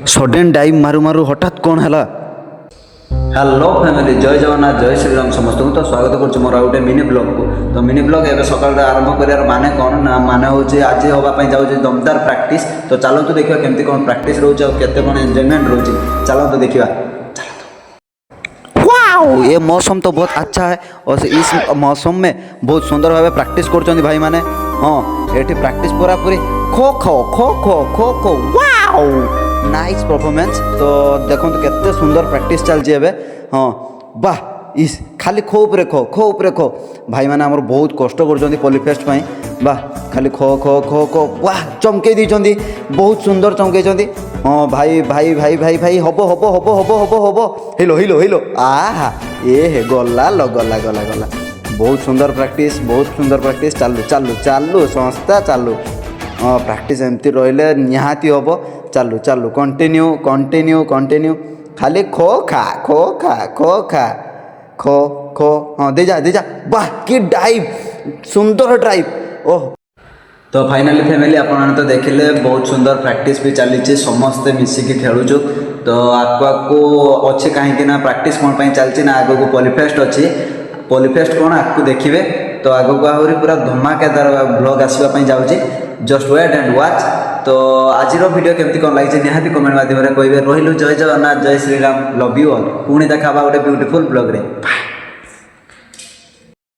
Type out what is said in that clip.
सडेन dive मारु मारु हठात कौन है? हेलो फैमिली, जय जगन्नाथ, जय श्रीराम समस्त को तो स्वागत करुँ मोर गोटे मिनी ब्लॉग को। तो मिनी ब्लॉग एवं सकाल आरंभ कर माने कौन ना माने हूँ आज हाँपाई जाऊँ दमदार प्रैक्टिस। तो चलतु देखा केमती कौन प्रैक्टिस रोचे और केते कौन एंजॉयमेंट रोचे, चलतु देखा। वाओ, ये मौसम तो बहुत अच्छा है और इस मौसम में बहुत सुंदर भाव प्रैक्टिस कर भाई माने। हाँ, ये प्रैक्टिस पूरा पूरी kho kho kho kho kho kho. Wow, nice performance. तो देखो तो केते सुंदर प्रैक्टिस चलती है। हाँ वाह, इस खाली खो उपरे खो खो उपरे खो। भाई मैंने आमर बहुत कष्ट कर पॉलीफेस्ट पाई। वाह, खाली खो खो खो खो। वाह, चमके दी बहुत सुंदर चमके। हाँ भाई भाई भाई भाई भाई hub hub hub hub hub hub हिलो हिलो हिलो। आहा, ये है गला लो गला गला गला। बहुत सुंदर प्रैक्टिस, बहुत सुंदर प्रैक्टिस। चालू चालू चालू संस्था चालू। हाँ, प्रैक्टिस एमती रहिले निहाती हम। चालू चालू कंटिन्यू कंटिन्यू कंटिन्यू। खाली खो खा खो खा खो खा खो खो। हाँ दे जा। वाह कि डाइव, सुंदर डाइव। ओह, तो फाइनाली फैमिली आपने तो देखिले बहुत सुंदर प्रैक्टिस भी चली, समस्ते मिसिकी खेलुचु। तो आगू अच्छे कहीं ना प्रैक्टिस कौन पाई चलती ना, आगू पॉलीफेस्ट अच्छी। पॉलीफेस्ट कौन आगू देखिए। तो आगू आहरी पूरा धमाकेदार ब्लॉग आसवाई जाऊँगी। Just wait and watch. तो आज वीडियो केमती कौन लगी निहाती कमेंट माध्यम कहे। रही जय जगन्नाथ, जय श्रीराम, लव यू ऑल। पुणी देखा गोटे ब्यूटीफुल ब्लॉग रे।